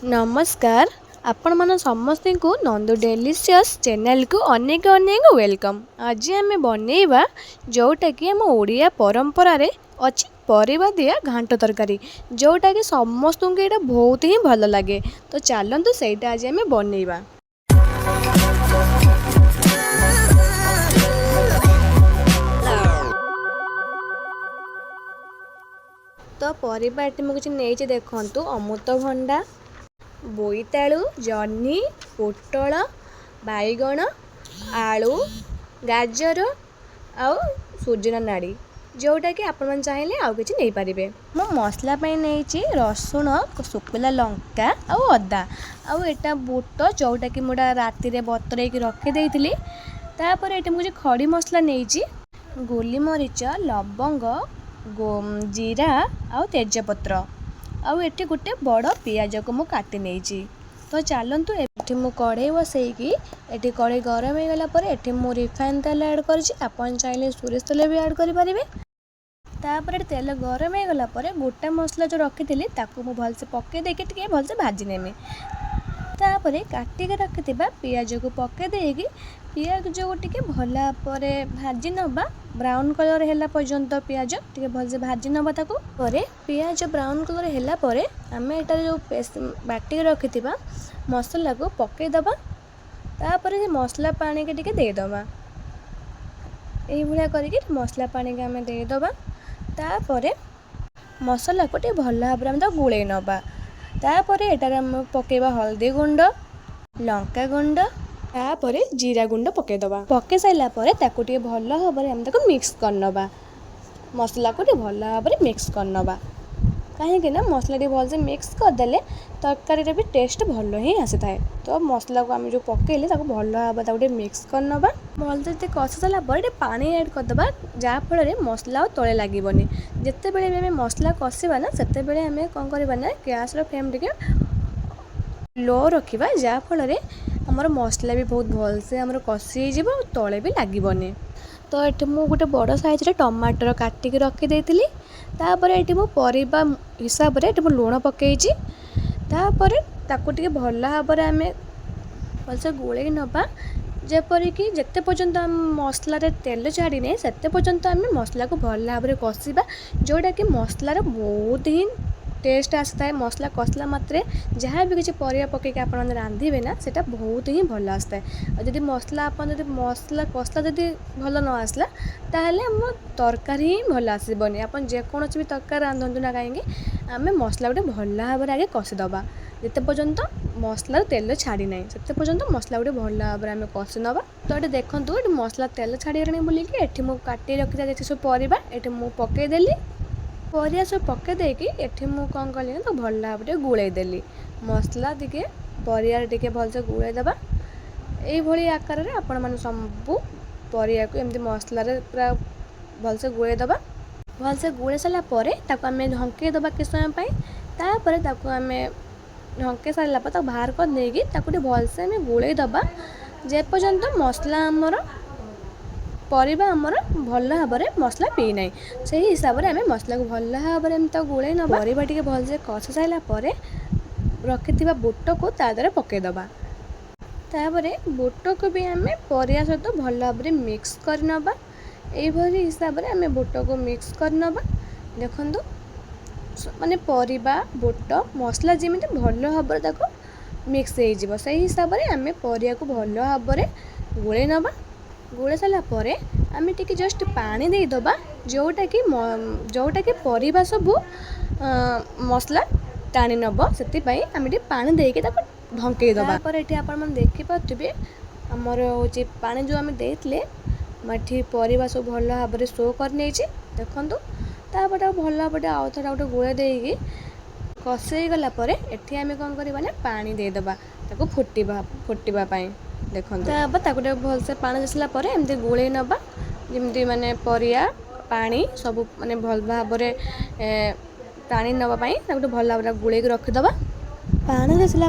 नमस्कार आपण मन समस्त को नंदू डेलीशियस चैनल को अनेक अनेक वेलकम। आज आम बनइबा जोटा कि आम ओडिया परंपरा रे अच्छी परिबा दिया घांट तरकारी जोटा कि समस्त को ये बहुत ही भल लगे। तो चलतु सहीटा आज आम बनइबा। तो परिबा एटी मु किछि नेइछि देखंतु अमृतभंडा, बोईतालु, जह्नी, पोटल, बैगण, आलू, गाजर आउ सुजना नाड़ी जोटा कि आपण चाहिए आउ किछि नहीं पारिबे। मो मसला पई नेइछि रसुण, सुखिला लंका आउ अदा आउ एटा बूट जोटा कि मुडा राति रे बतरै कि रखि देइथिली। तापर एटा मुझे खड़ी मसला नेइछि गोली मरीच, लवंग, जीरा आउ तेजपत्र आउ एटी गोटे बड़ पियाज को मु काटी नेइछि। तो चलतु एठी मु कढ़ई बसैकी एठी कढ़ई गरम हो गला पर एठी मु रिफाइन तेल ऐड करछि। आपण चाहिले सोरिष तेल भी ऐड करि परिबे। तापर तेल गरम हो गला पर गोटा मसला जो रखिथिली ताकू मु भलसे पके देके टिके भलसे भाजी नेमि। तापर काटी के रखिथिबा पियाज को पके देकी पियाज जो टिके भला परे भाजी नबा ब्राउन कलर हैला पर्यंत पियाज टिके भलसे भाजी नबा ताकू। परे पियाज ब्राउन कलर हैला परे आमे एटा जो पेस्ट बाटी रखिथिबा मसला को पके दबा। तापर से मसला पानी के टिके दे दबा एई भलिया करिके मसला पानी के आमे दे दबा। तापर मसला को टिके भला भाबरे आमे गुळै नबा। तापर एटार आमे पकेबा हल्दी गुंड, लंका गुंड, तापर जीरा गुंड पके दबा। पके साइला परे ताको टिके भला भाबरे आमे ताको मिक्स करनबा। मसला को टिके भला भाबरे मिक्स करनबा कहीं ना मसला टी भलसे मिक्स करदेले तरकारी रे भी टेस्ट भल ही आसी थाए। तो मसला को आम जो पकेले ताको भल भाव मिक्स करनबा। भलसे कषि सारा पर पानी ऐड करदबा जहाँफल मसला तले लगनी। जिते बड़े भी आम मसला कषिबा ना सेते बेले आम कौन करबा ना गैस फ्लेम टिके लो रखिबा जहाँफल आमर मसला भी बहुत भलसे आमर कषि हो तले भी लगनी। तो ये मु गोटे बड़ साइज रे टमाटर काटिक रखी देइथिली। तापर ये मु परिबा हिसाब रे मु लुण पकेइछि। तापर ताको टिके भल भाव आम भलसे गोळै नबा जेपरिक जिते पर्यंत आम मसला रे तेल छाड़ी नहीं सेते पर्यंत आम मसला को भल भाव कषिबा जोटा कि मसलार बहुत ही टेस्ट आसी थाए। मसला कषला मात्रे जहाँ भी किसी परिया पकईक आप रांधे ना सेटा बहुत ही भल आसता है। और जब मसला आप मसला कषला जदि भल न आसला ताहले आम तरकारी ही भल आसबनी। आप जेकोसी भी तरकारी रांधतु ना कहीं आम मसला गोटे भल भाव आगे कषिदबा जिते पर्यंत मसलार तेल छाड़ी ना से पर्यंत मसला गोटे भल भाव आम कषि नबा। तो ये देखूँ ये मसला तेल छाड़गला बोलिकी एठी मु काटी रखी था सब परिबा एठी मु पकईदेली। परिया सब पके देकी एठी मु कौन कली ना तो भल भाव गुड़े देली मसला टिके परिया टिके भलसे गुड़े दबा। यही आकार रे आपण माने सबू परिया को एमती मसला रे पूरा भलसे गुड़े दबा। भलसे गुड़े सारा परे ताको आमे ढंके दबा किस समय पई। तापर ताको आमे ढंके सारा पर ताको बाहर कर देकी ताको भलसे आमे गुड़े दबा जे पर्यंत मसला आमर परिबा आमर भल भाव मसला पी ना से हिसाब से आम मसला को भल भाव गुड़े न परिबा टिके भलसे कषि सारा पर रखि बुट को तादर पकईदबा। तापर बुट को भी आम परिया सहित भल भाव मिक्स करनबा। यही हिसाब से आम बुट को मिक्स करनबा। देखंतु माने परिबा बुट मसला जमी भल भाव ताको मिक्स हो से हिसाब से आम परिया को भल भाव गुड़े नबा। गुड़े सारा पर आम टिके जस्ट पानी दे दबा जोटा कि परिबा सब मसला टाणी नब से आम पानी देके ढंके दबा। पर ये आप देखिपे आमर हूँ पानी जो आम देते ये परिबा सब भल भाव शो कर देखूँ। तापर भल भाव आउ थे गोटे गुड़े देकी कषि गला एठी आम कौन करवा ना पानी दे दबा ताको फुटापी देखो। ताकूटे भलसे पानी देसला एमती गुड़े नबा जमती माने परिया पानी सब माने भल भाव टाणी नापी भल भाव गुड़े रखीदबा। पानी देसला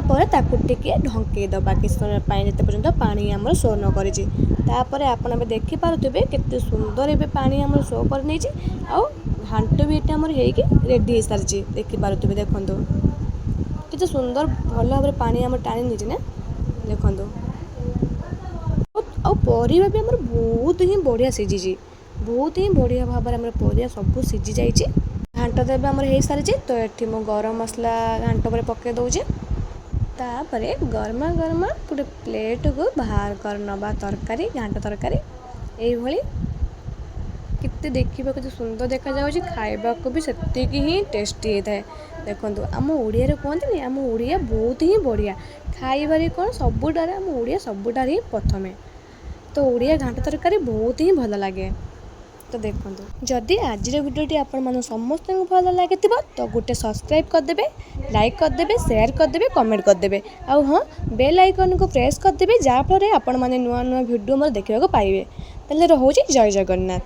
टिके ढंके दबा किस समय जिते पर्यंत पानी आमर शो न कर। आपन देखि पारुथिबे केते सुंदर एबे पानी आमर शो कर नहीं घांट भी ये रेडी हो सारी देखि पारुथिबे देखंतु କେତେ ସୁନ୍ଦର ଭଲ ଭାବରେ ପାଣି ଆମର ଟାଣି ନେଇଛି ନା ଦେଖନ୍ତୁ। ଆଉ ପରିବା ବି ଆମର ବହୁତ ହିଁ ବଢ଼ିଆ ସିଝିଛି, ବହୁତ ହିଁ ବଢ଼ିଆ ଭାବରେ ଆମର ପରିବା ସବୁ ସିଝି ଯାଇଛି। ଘାଣ୍ଟ ତ ଏବେ ଆମର ହେଇସାରିଛି। ତ ଏଠି ମୁଁ ଗରମ ମସଲା ଘାଣ୍ଟ ଉପରେ ପକାଇ ଦେଉଛି। ତାପରେ ଗରମା ଗରମା ଗୋଟେ ପ୍ଲେଟକୁ ବାହାର କରିନେବା ତରକାରୀ, ଘାଣ୍ଟ ତରକାରୀ ଏଇଭଳି। କେତେ ଦେଖିବାକୁ କେତେ ସୁନ୍ଦର ଦେଖାଯାଉଛି, ଖାଇବାକୁ ବି ସେତିକି ହିଁ ଟେଷ୍ଟି ହେଇଥାଏ। ଦେଖନ୍ତୁ ଆମ ଓଡ଼ିଆରେ କୁହନ୍ତିନି ଆମ ଓଡ଼ିଆ ବହୁତ ହିଁ ବଢ଼ିଆ, ଖାଇବାରେ କ'ଣ ସବୁଟାରେ ଆମ ଓଡ଼ିଆ ସବୁଟାରେ ହିଁ ପ୍ରଥମେ। ତ ଓଡ଼ିଆ ଘାଣ୍ଟ ତରକାରୀ ବହୁତ ହିଁ ଭଲ ଲାଗେ। ତ ଦେଖନ୍ତୁ ଯଦି ଆଜିର ଭିଡ଼ିଓଟି ଆପଣମାନଙ୍କୁ ସମସ୍ତଙ୍କୁ ଭଲ ଲାଗିଥିବ ତ ଗୋଟେ ସବସ୍କ୍ରାଇବ୍ କରିଦେବେ, ଲାଇକ୍ କରିଦେବେ, ସେୟାର କରିଦେବେ, କମେଣ୍ଟ କରିଦେବେ। ଆଉ ହଁ, ବେଲ୍ ଆଇକନ୍କୁ ପ୍ରେସ୍ କରିଦେବେ, ଯାହାଫଳରେ ଆପଣମାନେ ନୂଆ ନୂଆ ଭିଡ଼ିଓ ମୋର ଦେଖିବାକୁ ପାଇବେ। ତାହେଲେ ରହୁଛି, ଜୟ ଜଗନ୍ନାଥ।